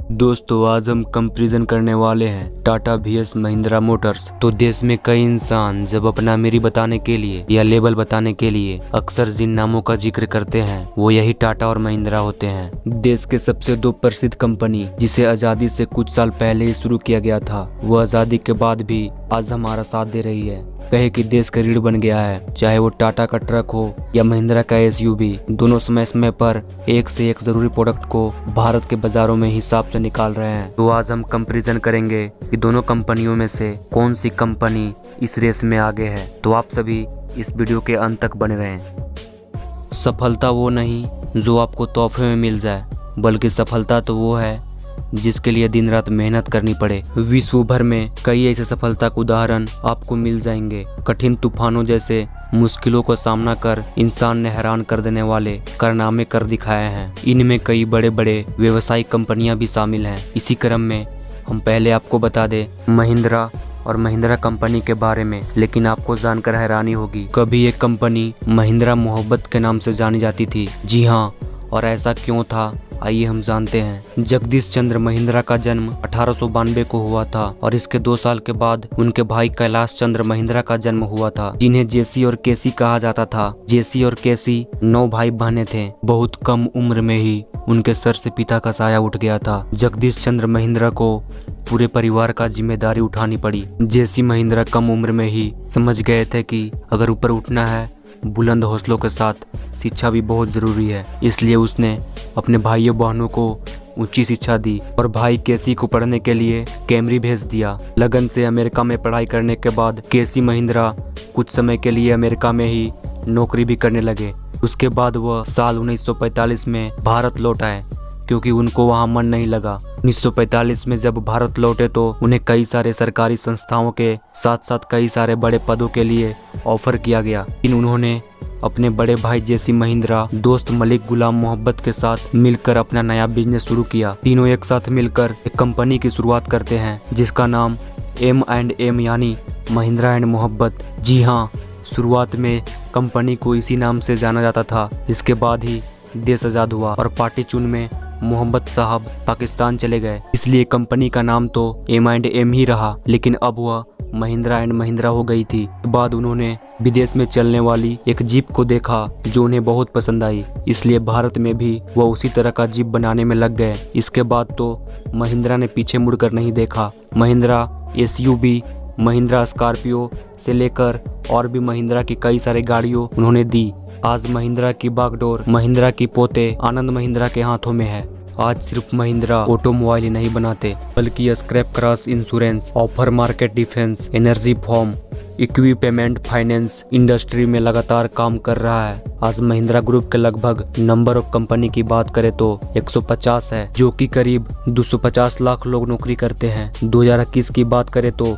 दोस्तों आज हम कंपैरिजन करने वाले हैं टाटा VS महिंद्रा मोटर्स। तो देश में कई इंसान जब अपना अमीरी बताने के लिए या लेवल बताने के लिए अक्सर जिन नामों का जिक्र करते हैं वो यही टाटा और महिंद्रा होते हैं। देश के सबसे दो प्रसिद्ध कंपनी जिसे आजादी से कुछ साल पहले ही शुरू किया गया था, वो आजादी के बाद भी आज हमारा साथ दे रही है। कहे कि देश का रीढ़ बन गया है। चाहे वो टाटा का ट्रक हो या महिंद्रा का SUV, दोनों समय समय पर एक से एक जरूरी प्रोडक्ट को भारत के बाजारों में हिसाब से निकाल रहे हैं। तो आज हम कंपैरिजन करेंगे कि दोनों कंपनियों में से कौन सी कंपनी इस रेस में आगे है। तो आप सभी इस वीडियो के अंत तक बने रहें। सफलता वो नहीं जो आपको तोहफे में मिल जाए, बल्कि सफलता तो वो है जिसके लिए दिन रात मेहनत करनी पड़े। विश्व भर में कई ऐसे सफलता के उदाहरण आपको मिल जाएंगे। कठिन तूफानों जैसे मुश्किलों का सामना कर इंसान ने हैरान कर देने वाले कारनामे कर दिखाए हैं। इनमें कई बड़े बड़े व्यवसायिक कंपनियां भी शामिल हैं। इसी क्रम में हम पहले आपको बता दें महिंद्रा और महिंद्रा कंपनी के बारे में, लेकिन आपको जानकर हैरानी होगी। कभी एक कंपनी महिंद्रा मोहब्बत के नाम से जानी जाती थी। जी हाँ, और ऐसा क्यों था आइए हम जानते हैं। जगदीश चंद्र महिंद्रा का जन्म 1892 को हुआ था और इसके 2 साल के बाद उनके भाई कैलाश चंद्र महिंद्रा का जन्म हुआ था, जिन्हें जेसी और केसी कहा जाता था। जेसी और केसी 9 भाई बहने थे। बहुत कम उम्र में ही उनके सर से पिता का साया उठ गया था। जगदीश चंद्र महिंद्रा को पूरे परिवार का जिम्मेदारी उठानी पड़ी। जेसी महिंद्रा कम उम्र में ही समझ गए थे कि अगर ऊपर उठना है बुलंद हौसलों के साथ शिक्षा भी बहुत जरूरी है। इसलिए उसने अपने भाइयों बहनों को ऊंची शिक्षा दी और भाई केसी को पढ़ने के लिए कैमरी भेज दिया। लगन से अमेरिका में पढ़ाई करने के बाद केसी महिंद्रा कुछ समय के लिए अमेरिका में ही नौकरी भी करने लगे। उसके बाद वह साल 1945 में भारत लौट आए क्योंकि उनको वहां मन नहीं लगा। 1945 में जब भारत लौटे तो उन्हें कई सारे सरकारी संस्थाओं के साथ साथ कई सारे बड़े पदों के लिए ऑफर किया गया। लेकिन उन्होंने अपने बड़े भाई जेसी महिंद्रा, दोस्त मलिक गुलाम मोहब्बत के साथ मिलकर अपना नया बिजनेस शुरू किया। तीनों एक साथ मिलकर एक कंपनी की शुरुआत करते हैं जिसका नाम M&M यानी महिंद्रा एंड मोहब्बत। जी हाँ, शुरुआत में कंपनी को इसी नाम से जाना जाता था। इसके बाद ही देश आजाद हुआ और पार्टी चुन में मोहम्मद साहब पाकिस्तान चले गए, इसलिए कंपनी का नाम तो M&M ही रहा, लेकिन अब वह महिंद्रा एंड महिंद्रा हो गई थी। बाद उन्होंने विदेश में चलने वाली एक जीप को देखा जो उन्हें बहुत पसंद आई, इसलिए भारत में भी वह उसी तरह का जीप बनाने में लग गए। इसके बाद तो महिंद्रा ने पीछे मुड़कर नहीं देखा। महिंद्रा SUV, महिंद्रा स्कॉर्पियो से लेकर और भी महिंद्रा की कई सारी गाड़ियों उन्होंने दी। आज महिंद्रा की बागडोर महिंद्रा की पोते आनंद महिंद्रा के हाथों में है। आज सिर्फ महिंद्रा ऑटोमोबाइल ही नहीं बनाते, बल्कि scrap cross insurance, offer market defence, energy form, equipment finance industry में लगातार काम कर रहा है। आज महिंद्रा ग्रुप के लगभग नंबर ऑफ कंपनी की बात करें तो 150 है, जो कि करीब 250 लाख लोग नौकरी करते हैं। 2021 की बात करें तो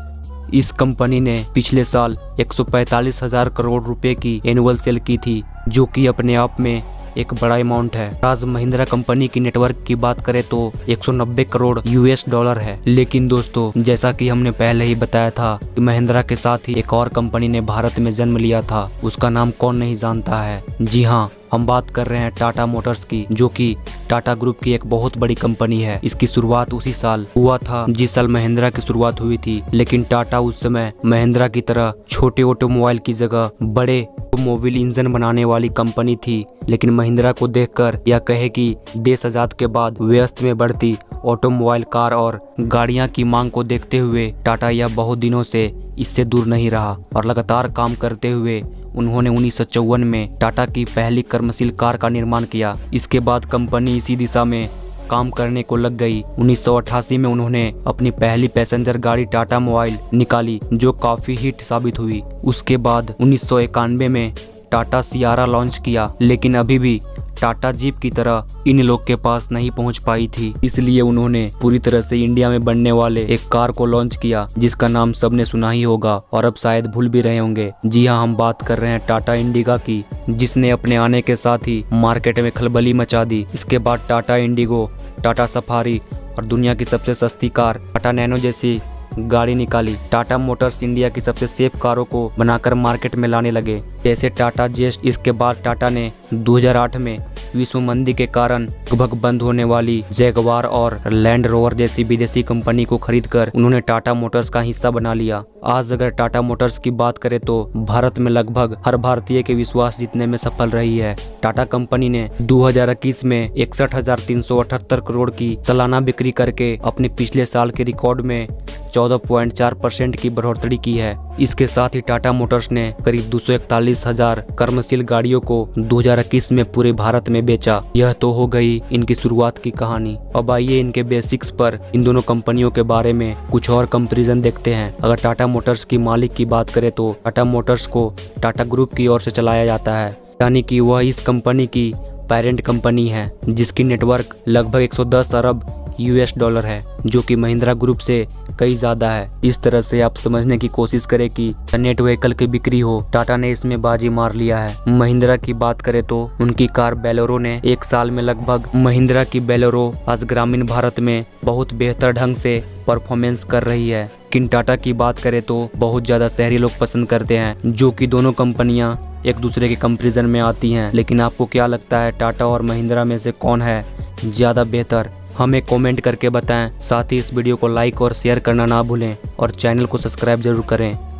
इस कंपनी ने पिछले साल 145,000 करोड़ रुपए की एनुअल सेल की थी, जो कि अपने आप में एक बड़ा अमाउंट है। आज महिंद्रा कंपनी की नेटवर्क की बात करें तो 190 करोड़ US है। लेकिन दोस्तों, जैसा कि हमने पहले ही बताया था कि महिंद्रा के साथ ही एक और कंपनी ने भारत में जन्म लिया था। उसका नाम कौन नहीं जानता है। जी हाँ, हम बात कर रहे हैं टाटा मोटर्स की, जो कि टाटा ग्रुप की एक बहुत बड़ी कंपनी है। इसकी शुरुआत उसी साल हुआ था जिस साल महिंद्रा की शुरुआत हुई थी। लेकिन टाटा उस समय महिंद्रा की तरह छोटे ऑटोमोबाइल की जगह बड़े ऑटोमोबाइल इंजन बनाने वाली कंपनी थी। लेकिन महिंद्रा को देखकर या कहे कि देश आजाद के बाद व्यस्त में बढ़ती ऑटोमोबाइल, कार और गाड़ियां की मांग को देखते हुए टाटा यह बहुत दिनों से इससे दूर नहीं रहा और लगातार काम करते हुए उन्होंने 1954 में टाटा की पहली कर्मशील कार का निर्माण किया। इसके बाद कंपनी इसी दिशा में काम करने को लग गई। 1988 में उन्होंने अपनी पहली पैसेंजर गाड़ी टाटा मोबाइल निकाली, जो काफी हिट साबित हुई। उसके बाद 1991 में टाटा सियारा लॉन्च किया, लेकिन अभी भी टाटा जीप की तरह इन लोग के पास नहीं पहुंच पाई थी। इसलिए उन्होंने पूरी तरह से इंडिया में बनने वाले एक कार को लॉन्च किया जिसका नाम सबने सुना ही होगा और अब शायद भूल भी रहे होंगे। जी हाँ, हम बात कर रहे हैं टाटा इंडिगा की, जिसने अपने आने के साथ ही मार्केट में खलबली मचा दी। इसके बाद टाटा इंडिगो, टाटा सफारी और दुनिया की सबसे सस्ती कार टाटा नैनो जैसी गाड़ी निकाली। टाटा मोटर्स इंडिया की सबसे सेफ कारों को बनाकर मार्केट में लाने लगे, जैसे टाटा जेस्ट। इसके बाद टाटा ने 2008 में विश्व मंदी के कारण लगभग बंद होने वाली जैगवार और लैंड रोवर जैसी विदेशी कंपनी को खरीदकर उन्होंने टाटा मोटर्स का हिस्सा बना लिया। आज अगर टाटा मोटर्स की बात करें तो भारत में लगभग हर भारतीय के विश्वास जीतने में सफल रही है। टाटा कंपनी ने 2021 में 61,378 करोड़ की सालाना बिक्री करके अपने पिछले साल के रिकॉर्ड में 14.4% की बढ़ोतरी की है। इसके साथ ही टाटा मोटर्स ने करीब 241,000 कर्मशील गाड़ियों को 2021 में पूरे भारत में बेचा। यह तो हो गई इनकी शुरुआत की कहानी। अब आइए इनके बेसिक्स पर इन दोनों कंपनियों के बारे में कुछ और कंपैरिजन देखते हैं। अगर टाटा मोटर्स की मालिक की बात करें तो टाटा मोटर्स को टाटा ग्रुप की ओर से चलाया जाता है, यानी कि वह इस कंपनी की पेरेंट कंपनी है जिसकी नेटवर्क लगभग 110 अरब $, है, जो कि महिंद्रा ग्रुप से कई ज्यादा है। इस तरह से आप समझने की कोशिश करें कि नेट व्हीकल की बिक्री हो, टाटा ने इसमें बाजी मार लिया है। महिंद्रा की बात करें तो उनकी कार बोलेरो ने एक साल में लगभग महिंद्रा की बोलेरो आज ग्रामीण भारत में बहुत बेहतर ढंग से परफॉर्मेंस कर रही है। लेकिन टाटा की बात करें तो बहुत ज्यादा शहरी लोग पसंद करते हैं, जो कि दोनों कंपनियां एक दूसरे के कंपैरिजन में आती हैं। लेकिन आपको क्या लगता है टाटा और महिंद्रा में से कौन है ज्यादा बेहतर? हमें कमेंट करके बताएं। साथ ही इस वीडियो को लाइक और शेयर करना ना भूलें और चैनल को सब्सक्राइब जरूर करें।